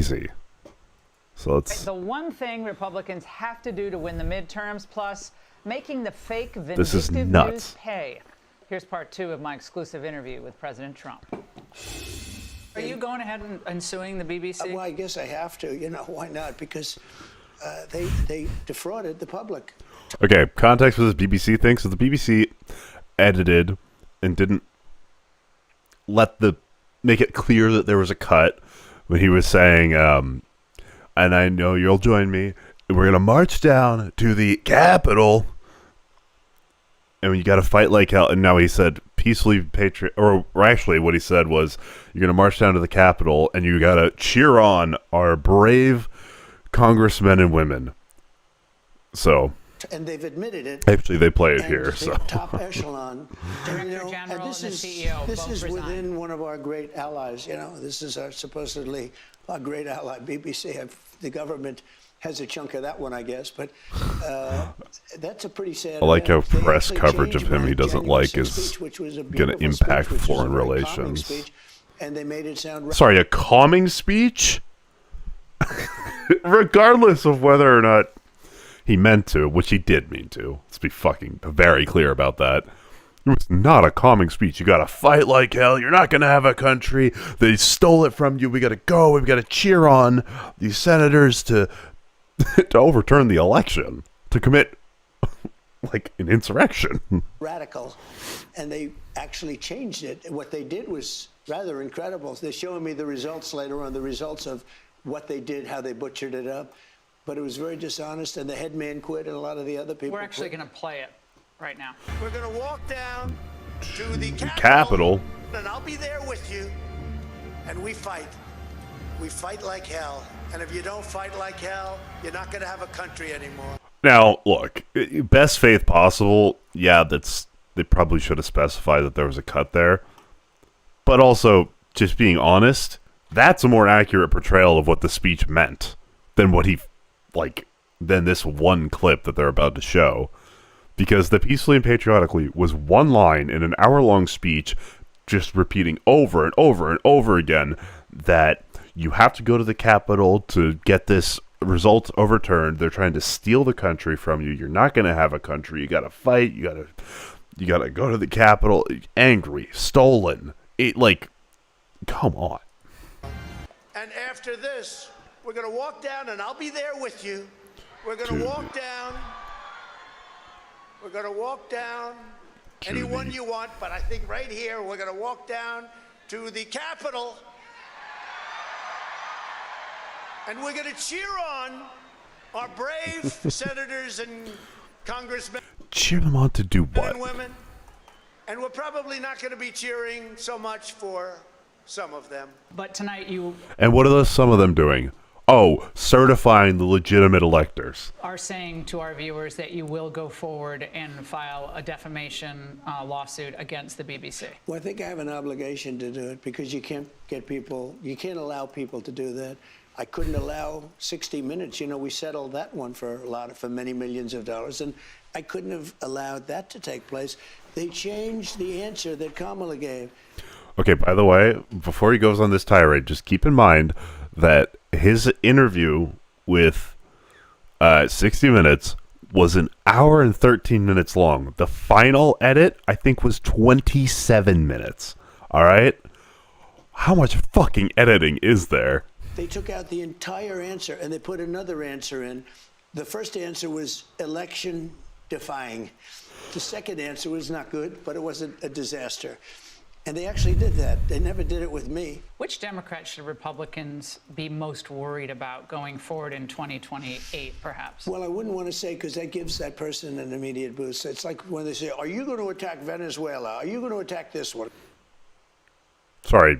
Easy. So it's the one thing Republicans have to do to win the midterms, plus making the fake this is vindictive nuts. news pay. Here's part 2 of my exclusive interview with President Trump. Are you going ahead and suing the BBC? Well, I guess I have to. You know, why not? Because they defrauded the public. Okay, context for this BBC thing. So the BBC edited and didn't make it clear that there was a cut when he was saying, and I know you'll join me, we're going to march down to the Capitol, and you got to fight like hell. And now he said, peacefully or actually what he said was, you're going to march down to the Capitol, and you got to cheer on our brave congressmen and women. So... And they've admitted it. Actually, they play it here. So top echelon, Director General and the CEO This both is resigned. within one of our great allies. You know, this is supposedly our great ally, BBC. The government has a chunk of that one, I guess, but that's a pretty sad. I like how event. They press actually coverage of changed him my he doesn't January like 6th is speech, which was a going to beautiful impact speech, which was foreign a very calming relations. speech, and they made it sound. Sorry, a calming speech? Regardless of whether or not he meant to, which he did mean to. Let's be fucking very clear about that. It was not a calming speech. You gotta fight like hell. You're not gonna have a country. They stole it from you. We gotta go. We gotta cheer on these senators to overturn the election, to commit like an insurrection. Radical, and they actually changed it. What they did was rather incredible. They're showing me the results later on, the results of what they did, how they butchered it up. But it was very dishonest, and the head man quit, and a lot of the other people We're actually quit. going to play it right now. We're going to walk down to the Capitol. And I'll be there with you. And we fight. We fight like hell. And if you don't fight like hell, you're not going to have a country anymore. Now, look, best faith possible. Yeah, they probably should have specified that there was a cut there. But also, just being honest, that's a more accurate portrayal of what the speech meant than than this one clip that they're about to show. Because the peacefully and patriotically was one line in an hour-long speech just repeating over and over and over again that you have to go to the Capitol to get this result overturned. They're trying to steal the country from you. You're not going to have a country. You got to fight. You got to go to the Capitol. Angry, stolen. Come on. And after this, we're going to walk down, and I'll be there with you. We're going to walk down. We're going to walk down anyone you want, but I think right here, we're going to walk down to the Capitol. And we're going to cheer on our brave senators and congressmen. Cheer them on to do what? And women. And we're probably not going to be cheering so much for some of them. But tonight And what are some of them doing? Oh, certifying the legitimate electors. are saying to our viewers that you will go forward and file a defamation lawsuit against the BBC. Well, I think I have an obligation to do it because you can't allow people to do that. I couldn't allow 60 Minutes. You know, we settled that one for many millions of dollars, and I couldn't have allowed that to take place. They changed the answer that Kamala gave. Okay, by the way, before he goes on this tirade, just keep in mind that his interview with 60 Minutes was an hour and 13 minutes long. The final edit, I think, was 27 minutes. All right? How much fucking editing is there? They took out the entire answer, and they put another answer in. The first answer was election defying. The second answer was not good, but it wasn't a disaster. And they actually did that. They never did it with me. Which Democrats should Republicans be most worried about going forward in 2028, perhaps? Well, I wouldn't want to say, because that gives that person an immediate boost. It's like when they say, are you going to attack Venezuela? Are you going to attack this one? Sorry,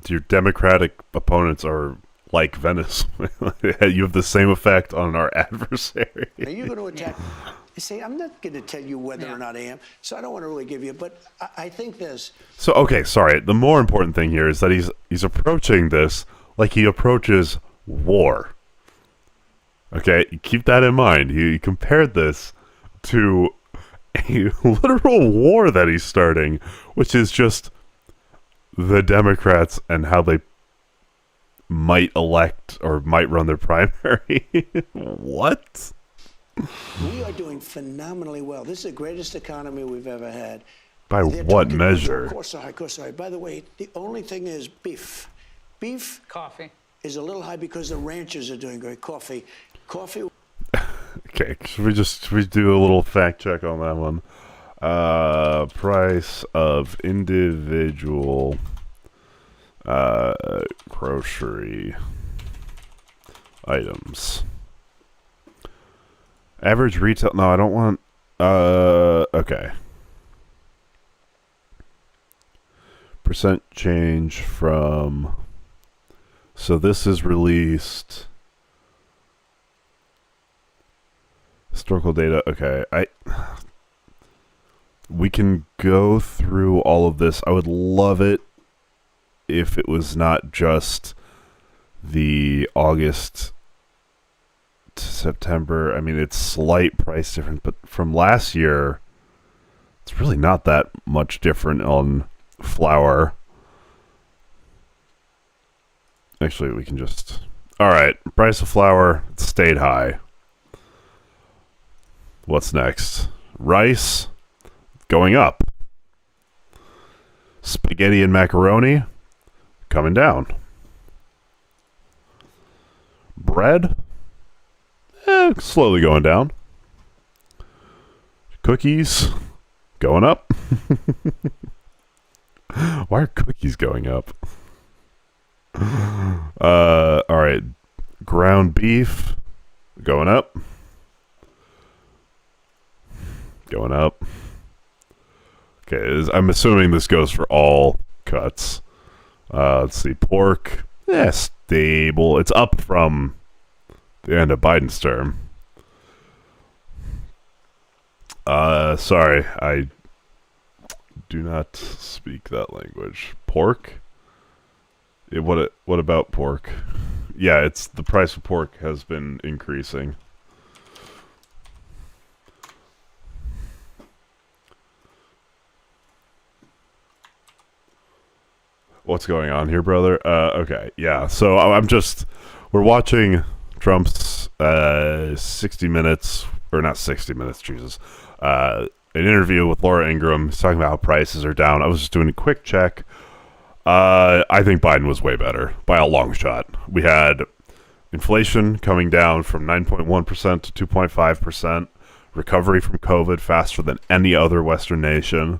your Democratic opponents are like Venezuela. You have the same effect on our adversary. Are you going to attack? I say, I'm not going to tell you whether or not I am, so I don't want to really give you, but I think this. So, okay, sorry. The more important thing here is that he's approaching this like he approaches war. Okay, keep that in mind. He compared this to a literal war that he's starting, which is just the Democrats and how they might elect or might run their primary. What? We are doing phenomenally well. This is the greatest economy we've ever had. By They're what talking- measure? Of course, of course. By the way, the only thing is beef. Beef Coffee. is a little high because the ranchers are doing great. Coffee. Okay, should we do a little fact check on that one? Price of individual grocery items. Average retail. No, I don't want. Okay. Percent change from. So this is released. Historical data. Okay, we can go through all of this. I would love it if it was not just the August to September. I mean, it's slight price difference, but from last year, it's really not that much different on flour. Actually, we can just... All right, price of flour stayed high. What's next? Rice going up. Spaghetti and macaroni coming down. Bread slowly going down. Cookies going up. Why are cookies going up? All right. Ground beef going up. Going up. Okay, I'm assuming this goes for all cuts. Let's see. Pork. Stable. It's up from the end of Biden's term. Sorry, I do not speak that language. Pork? What about pork? Yeah, it's the price of pork has been increasing. What's going on here, brother? Okay, yeah. So we're watching Trump's 60 Minutes, or not 60 Minutes, Jesus. An interview with Laura Ingraham. He's talking about how prices are down. I was just doing a quick check. I think Biden was way better by a long shot. We had inflation coming down from 9.1% to 2.5%. Recovery from COVID faster than any other Western nation.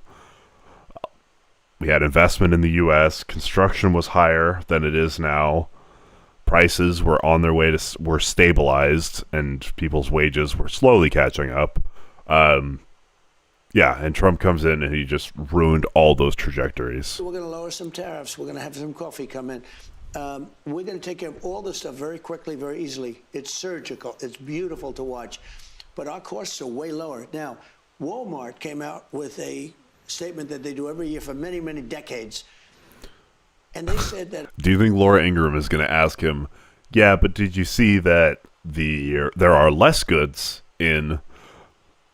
We had investment in the U.S. Construction was higher than it is now. Prices were on their way to were stabilized, and people's wages were slowly catching up. Yeah, and Trump comes in and he just ruined all those trajectories. We're going to lower some tariffs. We're going to have some coffee come in. We're going to take care of all this stuff very quickly, very easily. It's surgical. It's beautiful to watch. But our costs are way lower. Now, Walmart came out with a statement that they do every year for many, many decades. And they said that... Do you think Laura Ingraham is going to ask him, yeah, but did you see that there are less goods in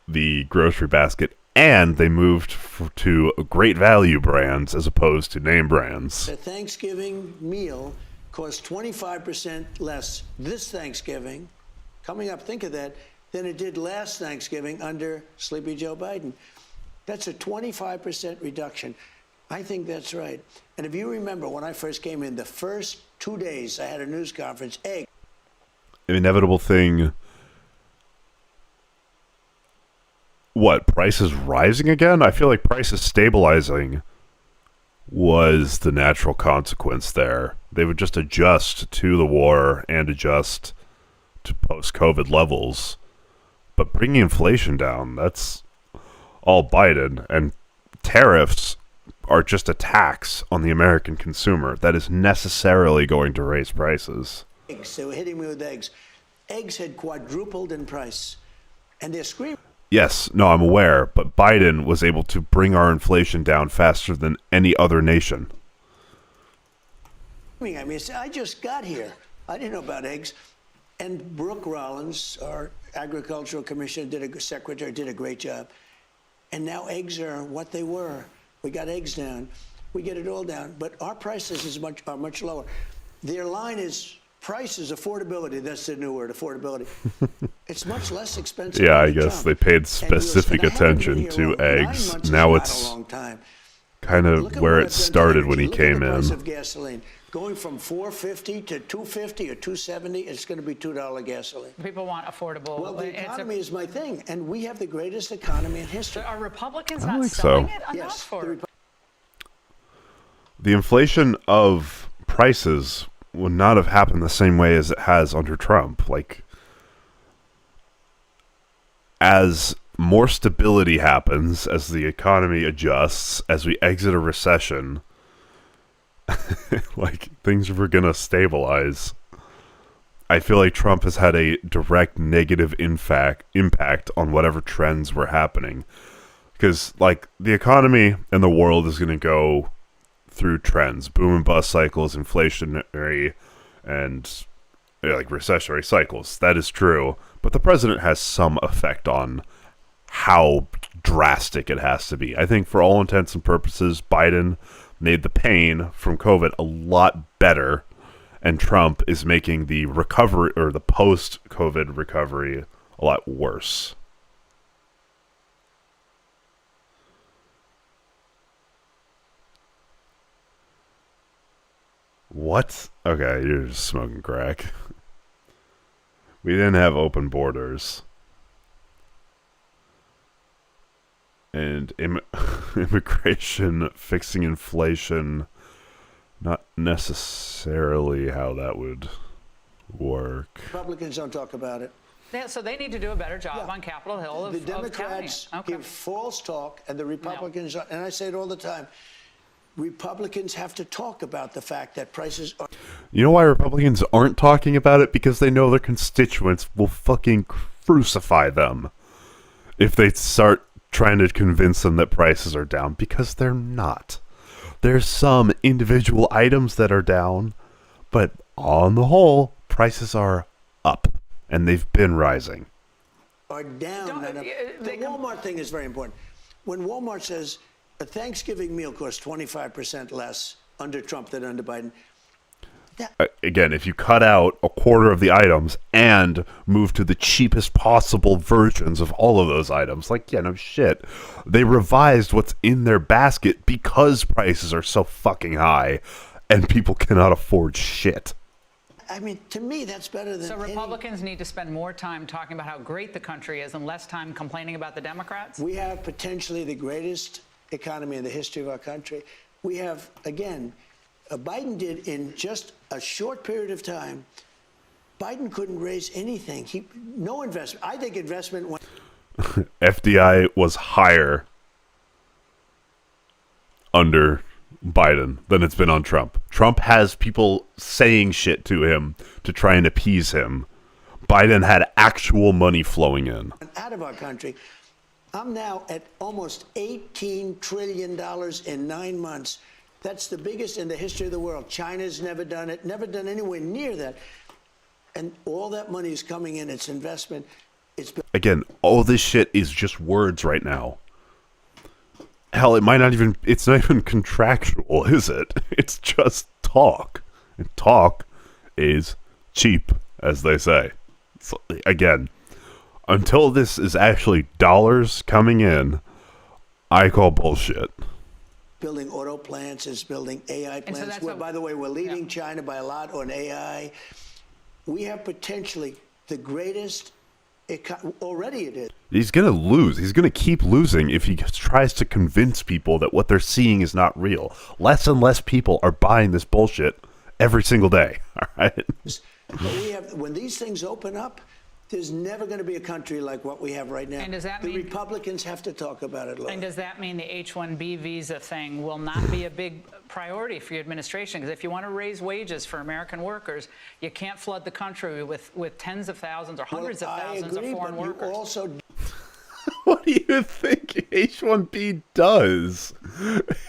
the grocery basket and they moved to great value brands as opposed to name brands? The Thanksgiving meal cost 25% less this Thanksgiving, coming up, think of that, than it did last Thanksgiving under Sleepy Joe Biden. That's a 25% reduction. I think that's right. And if you remember, when I first came in, the first 2 days I had a news conference, An inevitable thing. What, prices rising again? I feel like prices stabilizing was the natural consequence there. They would just adjust to the war and adjust to post-COVID levels. But bringing inflation down, that's all Biden. And tariffs are just a tax on the American consumer that is necessarily going to raise prices. eggs. They were hitting me with eggs. Eggs had quadrupled in price. And they're screaming. Yes, no, I'm aware, but Biden was able to bring our inflation down faster than any other nation. I mean, I just got here. I didn't know about eggs. And Brooke Rollins, our agricultural commissioner, secretary, did a great job. And now eggs are what they were. We got eggs down. We get it all down. But our prices are much lower. their line is prices, affordability. That's the new word, affordability. It's much less expensive. Yeah, I under guess Trump. they paid And specific I haven't been attention here to long. 9 eggs. months is Now not it's a long time. kind Look of at where what it I've done to started when energy. he Look came at the price in. of gasoline going from $4.50 to $2.50 or $2.70. It's going to be $2 gasoline. People want affordable. Well, the it's a- economy is my thing, and we have the greatest economy in history. Are Republicans I don't not think so. selling it enough Yes, for? The inflation of prices would not have happened the same way as it has under Trump. Like, as more stability happens, as the economy adjusts, as we exit a recession, like, things were gonna stabilize. I feel like Trump has had a direct negative impact on whatever trends were happening. Because, like, the economy and the world is gonna go through trends, boom and bust cycles, inflationary, and like recessionary cycles. That is true. But the president has some effect on how drastic it has to be. I think for all intents and purposes, Biden made the pain from COVID a lot better, and Trump is making the recovery or the post-COVID recovery a lot worse. What? Okay, you're just smoking crack. We didn't have open borders. And immigration, fixing inflation, not necessarily how that would work. Republicans don't talk about it. So they need to do a better job Yeah. on Capitol Hill of The of Democrats counting. Okay. give false talk, and the Republicans, and I say it all the time, Republicans have to talk about the fact that prices are. You know why Republicans aren't talking about it? Because they know their constituents will fucking crucify them if they start trying to convince them that prices are down, because they're not. There's some individual items that are down, but on the whole, prices are up, and they've been rising. Are down. Don't- and up. The Walmart thing is very important. When Walmart says a Thanksgiving meal costs 25% less under Trump than under Biden, Again, if you cut out a quarter of the items and move to the cheapest possible versions of all of those items, like, yeah, no shit. They revised what's in their basket because prices are so fucking high and people cannot afford shit. I mean, to me, that's better than. So any- Republicans need to spend more time talking about how great the country is and less time complaining about the Democrats? We have potentially the greatest economy in the history of our country. We have, again, Biden did in just a short period of time. Biden couldn't raise anything. No investment. I think investment went. FDI was higher under Biden than it's been on Trump. Trump has people saying shit to him to try and appease him. Biden had actual money flowing in. Out of our country. I'm now at almost $18 trillion in 9 months. That's the biggest in the history of the world. China's never done it, never done anywhere near that. And all that money is coming in. It's investment. Again, all this shit is just words right now. Hell, it's not even contractual, is it? It's just talk. And talk is cheap, as they say. So, again, until this is actually dollars coming in, I call bullshit. Building auto plants, it's building AI And so plants. that's By the way, we're leading China by a lot on AI. We have potentially the greatest, already it is. He's going to lose. He's going to keep losing if he tries to convince people that what they're seeing is not real. Less and less people are buying this bullshit every single day. All right? But we have, when these things open up, there's never going to be a country like what we have right now. And does that the mean- Republicans have to talk about it, Laura. And does that mean the H-1B visa thing will not be a big priority for your administration? Because if you want to raise wages for American workers, you can't flood the country with tens of thousands or hundreds of thousands I agree, of foreign but workers. You also What do you think H-1B does?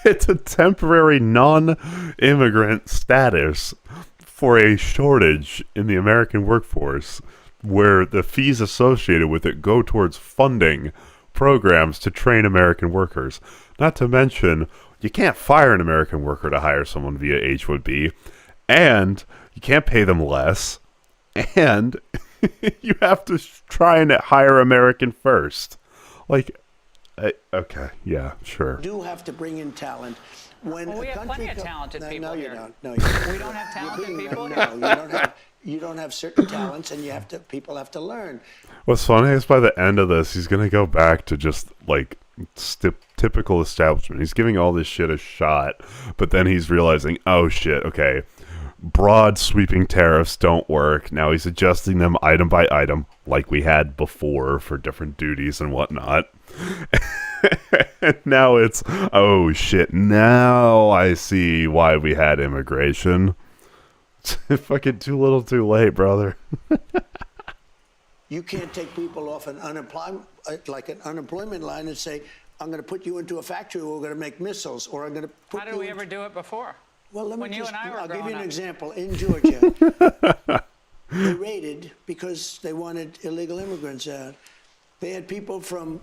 It's a temporary non-immigrant status for a shortage in the American workforce, where the fees associated with it go towards funding programs to train American workers. Not to mention, you can't fire an American worker to hire someone via H-1B, and you can't pay them less, and you have to try and hire American first. Like, okay, yeah, sure. You do have to bring in talent. When Well, we a have country plenty of talented people no, you here. don't. No, you don't. We don't have talented people No, here? you don't have certain talents, and people have to learn. What's funny is by the end of this, he's gonna go back to just like typical establishment. He's giving all this shit a shot, but then he's realizing, oh shit, okay, broad sweeping tariffs don't work. Now he's adjusting them item by item, like we had before for different duties and whatnot. And now it's, oh shit, now I see why we had immigration. It's fucking too little too late, brother. You can't take people off an unemployment line and say, I'm going to put you into a factory where we're going to make missiles, or I'm going to put How did we ever do it before? Well, let me When you and I were I'll give you growing an up. example. In Georgia, they raided because they wanted illegal immigrants out. They had people from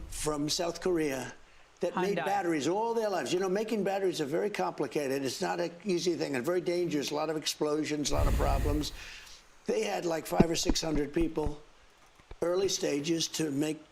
South Korea that made Hyundai. batteries all their lives. You know, making batteries are very complicated. It's not an easy thing and very dangerous. A lot of explosions, a lot of problems. They had like 500 or 600 people, early stages, to make